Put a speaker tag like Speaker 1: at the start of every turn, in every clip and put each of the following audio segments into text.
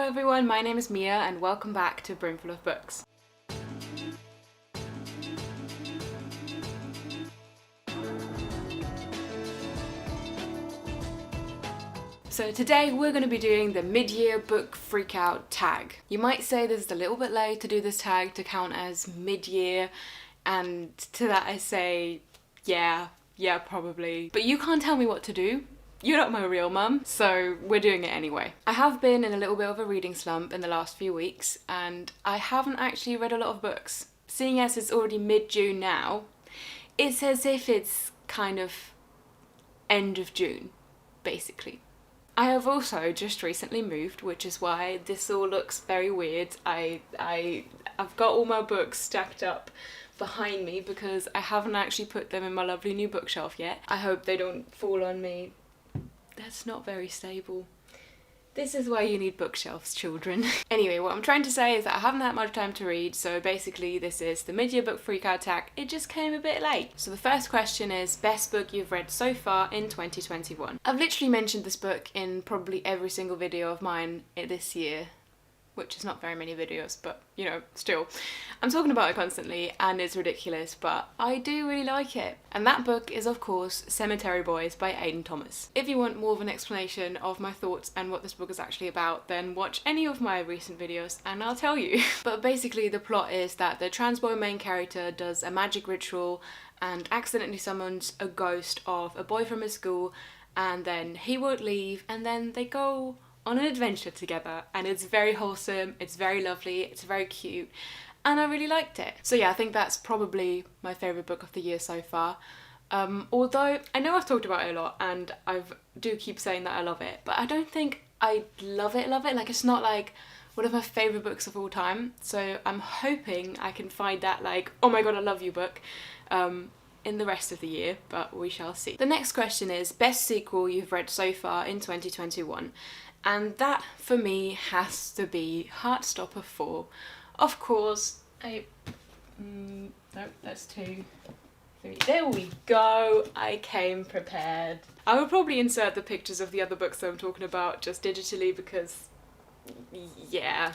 Speaker 1: everyone, my name is Mia and welcome back to Brimful of Books. So today we're going to be doing the mid-year book freakout tag. You might say this is a little bit late to do this tag to count as mid-year, and to that I say, yeah, probably. But you can't tell me what to do. You're not my real mum, so we're doing it anyway. I have been in a little bit of a reading slump in the last few weeks, and I haven't actually read a lot of books. Seeing as it's already mid-June now, it's as if it's kind of end of June, basically. I have also just recently moved, which is why this all looks very weird. I've got all my books stacked up behind me because I haven't actually put them in my lovely new bookshelf yet. I hope they don't fall on me. That's not very stable. This is why you need bookshelves, children. Anyway, what I'm trying to say is that I haven't had much time to read, so basically this is the mid-year book freakout tag. It just came a bit late. So the first question is, best book you've read so far in 2021? I've literally mentioned this book in probably every single video of mine this year, which is not very many videos, but you know, still. I'm talking about it constantly and it's ridiculous, but I do really like it. And that book is of course Cemetery Boys by Aidan Thomas. If you want more of an explanation of my thoughts and what this book is actually about, then watch any of my recent videos and I'll tell you. But basically the plot is that the trans boy main character does a magic ritual and accidentally summons a ghost of a boy from his school, and then he won't leave, and then they go on an adventure together, and it's very wholesome, it's very lovely, it's very cute, and I really liked it. So yeah, I think that's probably my favourite book of the year so far. Although I know I've talked about it a lot and I do keep saying that I love it, but I don't think I love it. Like, it's not like one of my favourite books of all time, so I'm hoping I can find that like, oh my god, I love you book in the rest of the year, but we shall see. The next question is, best sequel you've read so far in 2021? And that, for me, has to be Heartstopper 4. Of course, no, that's 2, 3. There we go. I came prepared. I will probably insert the pictures of the other books that I'm talking about just digitally because, yeah,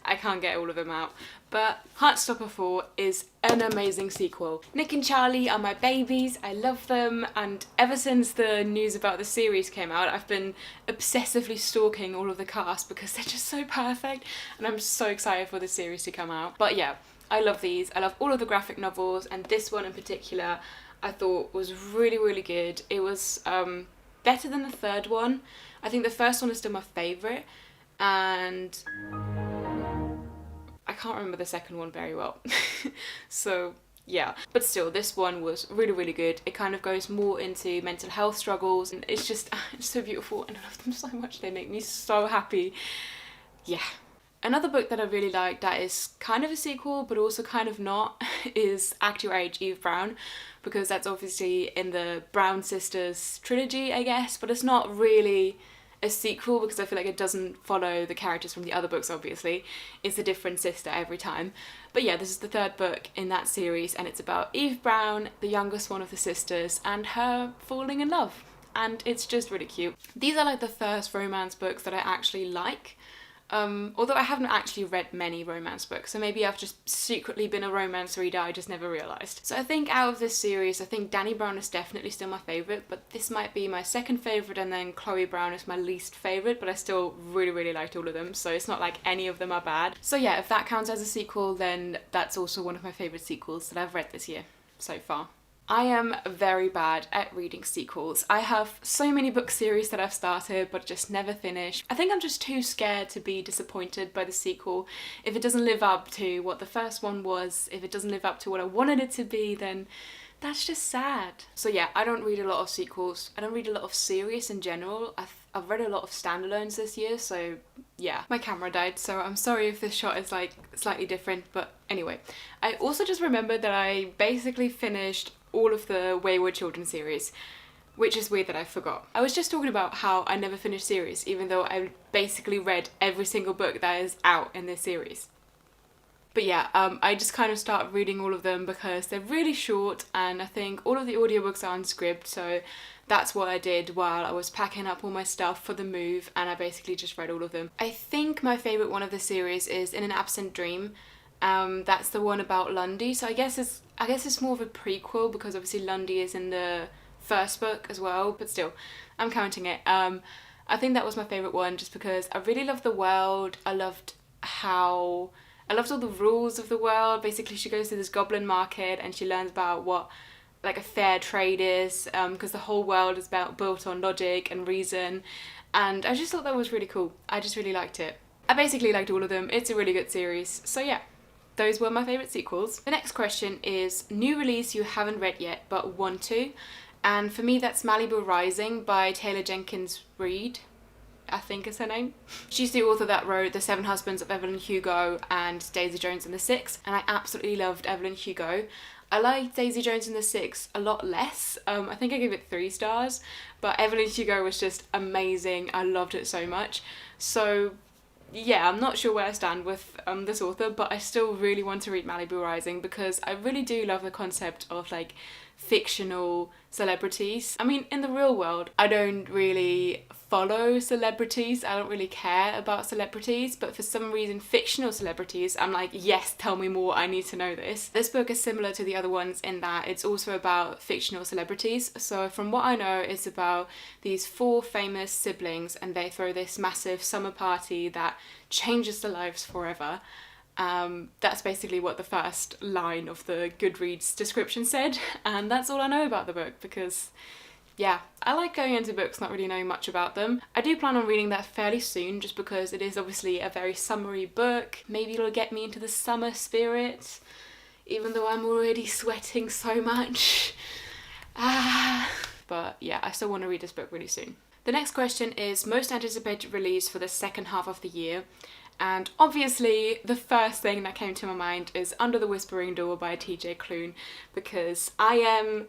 Speaker 1: I can't get all of them out. But Heartstopper 4 is an amazing sequel. Nick and Charlie are my babies, I love them, and ever since the news about the series came out, I've been obsessively stalking all of the cast because they're just so perfect, and I'm so excited for the series to come out. But yeah, I love these. I love all of the graphic novels, and this one in particular I thought was really, really good. It was better than the third one. I think the first one is still my favourite, and I can't remember the second one very well. So yeah, but still, this one was really, really good. It kind of goes more into mental health struggles, and it's just it's so beautiful and I love them so much. They make me so happy. Yeah. Another book that I really like that is kind of a sequel but also kind of not is Act Your Age, Eve Brown, because that's obviously in the Brown sisters trilogy, I guess, but it's not really a sequel because I feel like it doesn't follow the characters from the other books, obviously. It's a different sister every time. But yeah, this is the third book in that series, and it's about Eve Brown, the youngest one of the sisters, and her falling in love. And it's just really cute. These are like the first romance books that I actually like. Although I haven't actually read many romance books, so maybe I've just secretly been a romance reader, I just never realised. So I think out of this series, I think Dani Brown is definitely still my favourite, but this might be my second favourite, and then Chloe Brown is my least favourite, but I still really, really liked all of them, so it's not like any of them are bad. So yeah, if that counts as a sequel, then that's also one of my favourite sequels that I've read this year so far. I am very bad at reading sequels. I have so many book series that I've started but just never finish. I think I'm just too scared to be disappointed by the sequel. If it doesn't live up to what the first one was, if it doesn't live up to what I wanted it to be, then that's just sad. So yeah, I don't read a lot of sequels. I don't read a lot of series in general. I've read a lot of standalones this year, so yeah. My camera died, so I'm sorry if this shot is like slightly different, but anyway. I also just remembered that I basically finished all of the Wayward Children series, which is weird that I forgot. I was just talking about how I never finished series, even though I basically read every single book that is out in this series. But yeah, I just kind of started reading all of them because they're really short, and I think all of the audiobooks are unscripted, so that's what I did while I was packing up all my stuff for the move, and I basically just read all of them. I think my favourite one of the series is In an Absent Dream. That's the one about Lundy, so I guess it's more of a prequel because obviously Lundy is in the first book as well, but still, I'm counting it. I think that was my favourite one just because I really loved the world. I loved all the rules of the world. Basically, she goes to this goblin market and she learns about what like a fair trade is, because the whole world is built on logic and reason, and I just thought that was really cool. I just really liked it. I basically liked all of them. It's a really good series. So yeah, those were my favourite sequels. The next question is new release you haven't read yet but want to, and for me that's Malibu Rising by Taylor Jenkins Reid, I think is her name. She's the author that wrote The Seven Husbands of Evelyn Hugo and Daisy Jones and the Six, and I absolutely loved Evelyn Hugo. I liked Daisy Jones and the Six a lot less. I think I gave it 3 stars, but Evelyn Hugo was just amazing. I loved it so much. So yeah, I'm not sure where I stand with this author, but I still really want to read Malibu Rising because I really do love the concept of like fictional celebrities. I mean, in the real world, I don't really follow celebrities. I don't really care about celebrities, but for some reason, fictional celebrities, I'm like, yes, tell me more. I need to know this. This book is similar to the other ones in that it's also about fictional celebrities. So from what I know, it's about these 4 famous siblings and they throw this massive summer party that changes their lives forever. That's basically what the first line of the Goodreads description said, and that's all I know about the book because yeah, I like going into books not really knowing much about them. I do plan on reading that fairly soon just because it is obviously a very summery book. Maybe it'll get me into the summer spirit, even though I'm already sweating so much. But yeah, I still want to read this book really soon. The next question is most anticipated release for the second half of the year. And obviously the first thing that came to my mind is Under the Whispering Door by TJ Klune, because I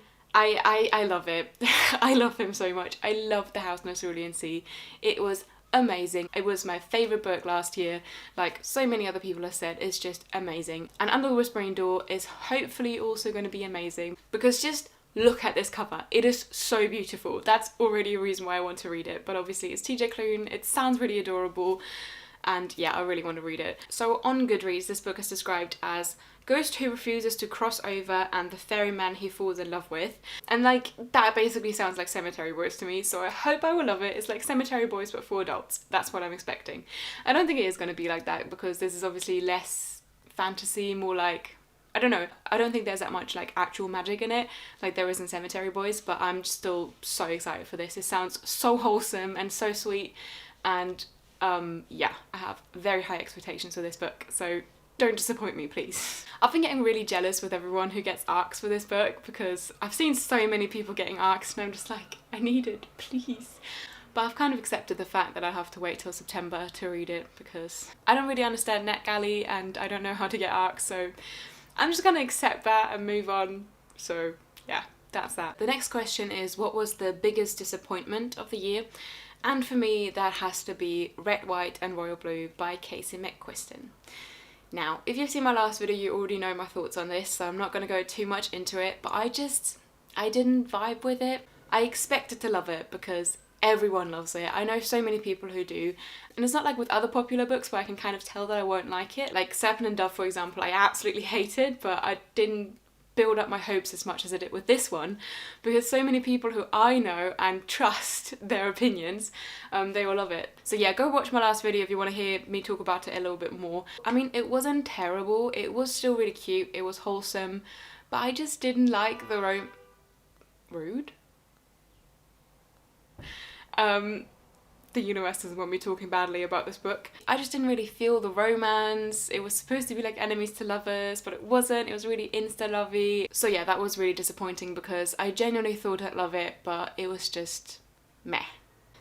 Speaker 1: love it. I love him so much. I love The House No Cerulean Sea. It was amazing. It was my favourite book last year. Like so many other people have said, it's just amazing. And Under the Whispering Door is hopefully also going to be amazing because just look at this cover. It is so beautiful. That's already a reason why I want to read it. But obviously it's TJ Klune. It sounds really adorable. And yeah, I really want to read it. So on Goodreads, this book is described as Ghost who refuses to cross over and the ferryman he falls in love with. And like, that basically sounds like Cemetery Boys to me, so I hope I will love it. It's like Cemetery Boys but for adults. That's what I'm expecting. I don't think it is going to be like that because this is obviously less fantasy, more like, I don't know, I don't think there's that much like actual magic in it like there is in Cemetery Boys, but I'm still so excited for this. It sounds so wholesome and so sweet, and yeah, I have very high expectations for this book, so don't disappoint me, please. I've been getting really jealous with everyone who gets ARCs for this book because I've seen so many people getting ARCs and I'm just like, I need it, please. But I've kind of accepted the fact that I have to wait till September to read it because I don't really understand NetGalley and I don't know how to get ARCs, so I'm just gonna accept that and move on. So yeah, that's that. The next question is, what was the biggest disappointment of the year? And for me, that has to be Red, White and Royal Blue by Casey McQuiston. Now, if you've seen my last video, you already know my thoughts on this, so I'm not going to go too much into it, but I didn't vibe with it. I expected to love it because everyone loves it. I know so many people who do, and it's not like with other popular books where I can kind of tell that I won't like it. Like Serpent and Dove, for example, I absolutely hated, but I didn't build up my hopes as much as I did with this one because so many people who I know and trust their opinions, they will love it. So yeah, go watch my last video if you want to hear me talk about it a little bit more. I mean, it wasn't terrible, it was still really cute, it was wholesome, but I just didn't like the rude? The universe doesn't want me talking badly about this book. I just didn't really feel the romance. It was supposed to be like enemies to lovers, but it wasn't. It was really insta-lovey. So yeah, that was really disappointing because I genuinely thought I'd love it, but it was just meh.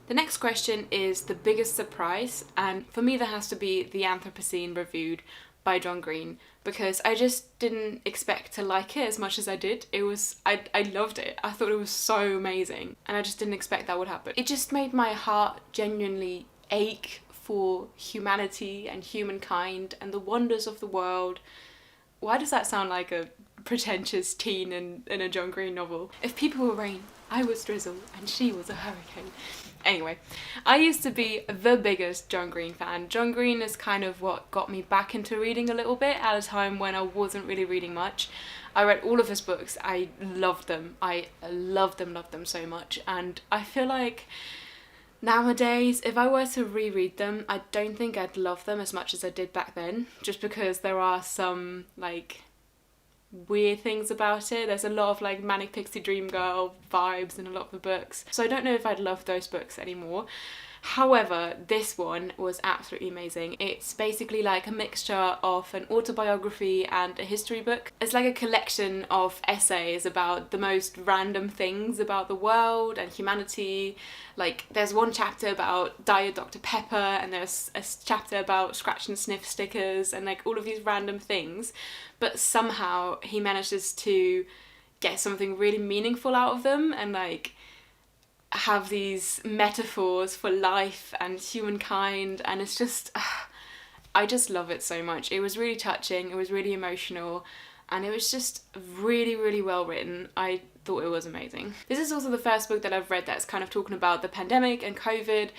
Speaker 1: The next question is the biggest surprise, and for me that has to be The Anthropocene Reviewed by John Green, because I just didn't expect to like it as much as I did. I loved it. I thought it was so amazing, and I just didn't expect that would happen. It just made my heart genuinely ache for humanity and humankind and the wonders of the world. Why does that sound like a pretentious teen in a John Green novel? If people were rain, I was drizzle, and she was a hurricane. Anyway, I used to be the biggest John Green fan. John Green is kind of what got me back into reading a little bit at a time when I wasn't really reading much. I read all of his books. I loved them. I loved them so much. And I feel like nowadays, if I were to reread them, I don't think I'd love them as much as I did back then, just because there are some, like, weird things about it. There's a lot of like Manic Pixie Dream Girl vibes in a lot of the books, so I don't know if I'd love those books anymore. However, this one was absolutely amazing. It's basically like a mixture of an autobiography and a history book. It's like a collection of essays about the most random things about the world and humanity. Like, there's one chapter about Diet Dr. Pepper, and there's a chapter about scratch and sniff stickers, and like all of these random things. But somehow he manages to get something really meaningful out of them, and like have these metaphors for life and humankind, and it's just I just love it so much. It was really touching, it was really emotional, and it was just really, really well written. I thought it was amazing. This is also the first book that I've read that's kind of talking about the pandemic and COVID,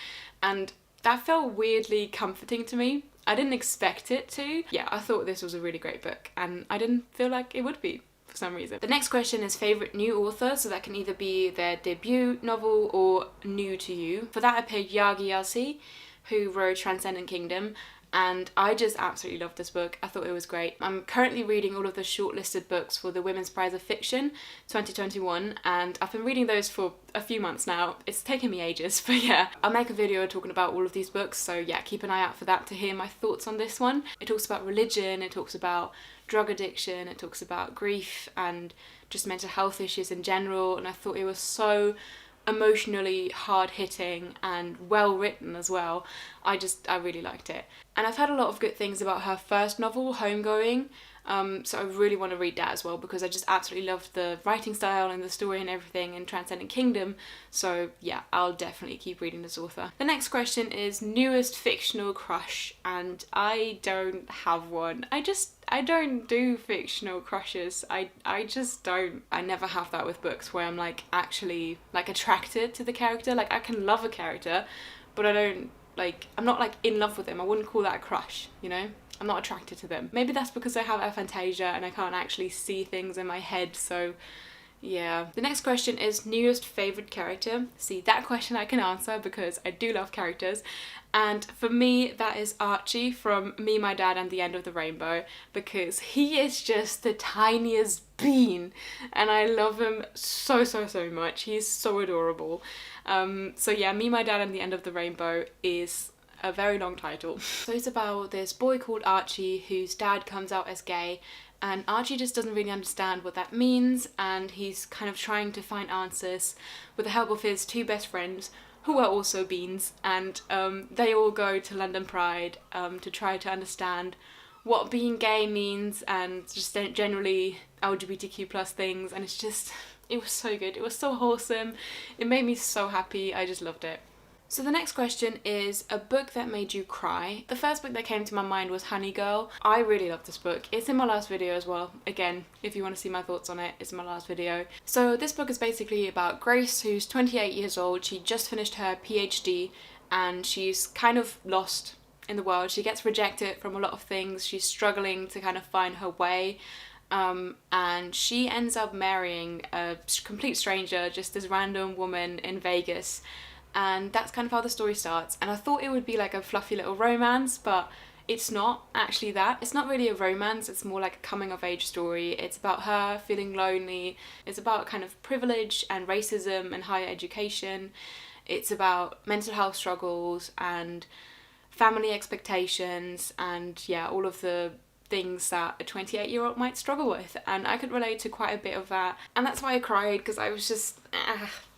Speaker 1: and that felt weirdly comforting to me. I didn't expect it to. Yeah, I thought this was a really great book, and I didn't feel like it would be for some reason. The next question is favourite new author, so that can either be their debut novel or new to you. For that I picked Yagi Yasi, who wrote Transcendent Kingdom, and I just absolutely loved this book. I thought it was great. I'm currently reading all of the shortlisted books for the Women's Prize of Fiction 2021, and I've been reading those for a few months now. It's taken me ages, but yeah. I'll make a video talking about all of these books, so yeah, keep an eye out for that to hear my thoughts on this one. It talks about religion, it talks about drug addiction, it talks about grief and just mental health issues in general, and I thought it was so emotionally hard-hitting and well written as well. I really liked it. And I've had a lot of good things about her first novel, Homegoing, so I really want to read that as well, because I just absolutely loved the writing style and the story and everything in Transcendent Kingdom. So yeah, I'll definitely keep reading this author. The next question is newest fictional crush, and I don't have one. I don't do fictional crushes. I just don't. I never have that with books where I'm like actually like attracted to the character. Like, I can love a character, but I don't like, I'm not like in love with them. I wouldn't call that a crush, you know? I'm not attracted to them. Maybe that's because I have aphantasia and I can't actually see things in my head, so yeah. The next question is newest favourite character. See, that question I can answer because I do love characters. And for me, that is Archie from Me, My Dad and the End of the Rainbow, because he is just the tiniest bean and I love him so much. He's so adorable. So yeah, Me, My Dad and the End of the Rainbow is a very long title. So it's about this boy called Archie whose dad comes out as gay, and Archie just doesn't really understand what that means, and he's kind of trying to find answers with the help of his two best friends who are also beans, and they all go to London Pride to try to understand what being gay means and just generally LGBTQ plus things, and it was so good. It was so wholesome. It made me so happy. I just loved it. So the next question is a book that made you cry. The first book that came to my mind was Honey Girl. I really love this book. It's in my last video as well. Again, if you want to see my thoughts on it, it's in my last video. So this book is basically about Grace, who's 28 years old. She just finished her PhD and she's kind of lost in the world. She gets rejected from a lot of things. She's struggling to kind of find her way. And she ends up marrying a complete stranger, just this random woman in Vegas. And that's kind of how the story starts. And I thought it would be like a fluffy little romance, but it's not actually that. It's not really a romance, it's more like a coming of age story. It's about her feeling lonely. It's about kind of privilege and racism and higher education. It's about mental health struggles and family expectations and yeah, all of the things that a 28-year-old might struggle with. And I could relate to quite a bit of that. And that's why I cried, because I was just,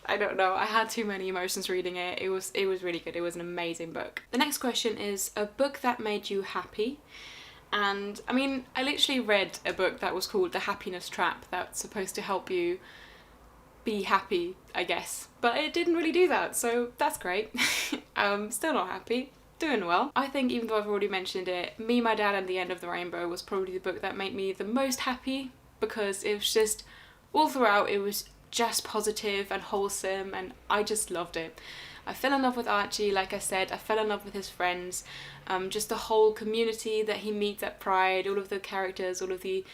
Speaker 1: I don't know, I had too many emotions reading it. It was really good. It was an amazing book. The next question is a book that made you happy. And I mean, I literally read a book that was called The Happiness Trap that's supposed to help you be happy, I guess. But it didn't really do that, so that's great. Still not happy. doing well. I think even though I've already mentioned it, Me, My Dad and the End of the Rainbow was probably the book that made me the most happy, because it was just, all throughout it was just positive and wholesome, and I just loved it. I fell in love with Archie, like I said, I fell in love with his friends, just the whole community that he meets at Pride, all of the characters, all of the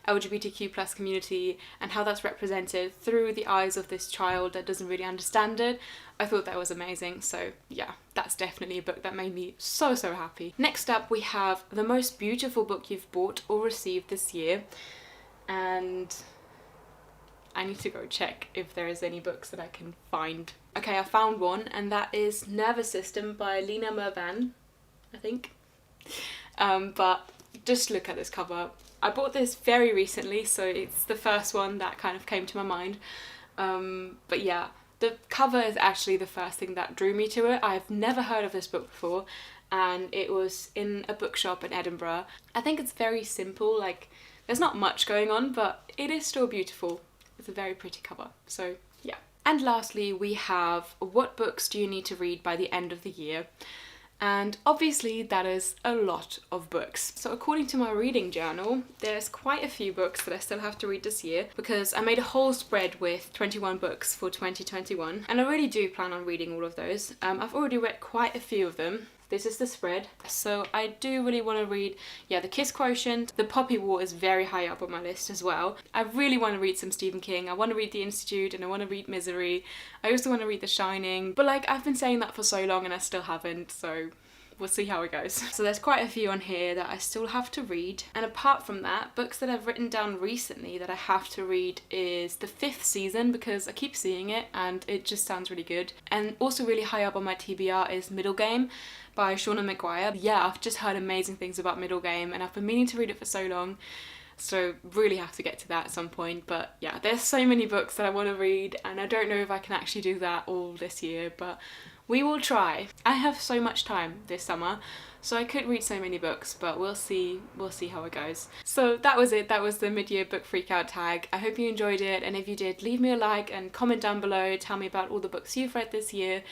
Speaker 1: LGBTQ plus community, and how that's represented through the eyes of this child that doesn't really understand it. I thought that was amazing, so yeah, that's definitely a book that made me so happy. Next up we have the most beautiful book you've bought or received this year, and I need to go check if there is any books that I can find. Okay, I found one, and that is Nervous System by Lena Mervan, I think. But just look at this cover. I bought this very recently, so it's the first one that kind of came to my mind. But yeah, the cover is actually the first thing that drew me to it. I've never heard of this book before, and it was in a bookshop in Edinburgh. I think it's very simple, like there's not much going on, but it is still beautiful. It's a very pretty cover, so yeah. And lastly, we have What Books Do You Need to Read by the End of the Year? And obviously that is a lot of books. So according to my reading journal, there's quite a few books that I still have to read this year, because I made a whole spread with 21 books for 2021, and I really do plan on reading all of those. I've already read quite a few of them. This is the spread. So I do really want to read, yeah, The Kiss Quotient. The Poppy War is very high up on my list as well. I really want to read some Stephen King. I want to read The Institute, and I want to read Misery. I also want to read The Shining. But like, I've been saying that for so long and I still haven't, so we'll see how it goes. So there's quite a few on here that I still have to read. And apart from that, books that I've written down recently that I have to read is The Fifth Season, because I keep seeing it and it just sounds really good. And also really high up on my TBR is Middle Game by Shauna McGuire. Yeah, I've just heard amazing things about Middle Game, and I've been meaning to read it for so long, so really have to get to that at some point. But yeah, there's so many books that I want to read, and I don't know if I can actually do that all this year, but we will try. I have so much time this summer, so I could read so many books, but we'll see how it goes. So that was it. That was the mid-year book freakout tag. I hope you enjoyed it, and if you did, leave me a like and comment down below. Tell me about all the books you've read this year,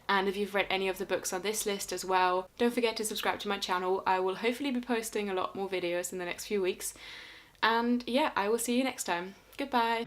Speaker 1: and if you've read any of the books on this list as well. Don't forget to subscribe to my channel. I will hopefully be posting a lot more videos in the next few weeks. And yeah, I will see you next time. Goodbye.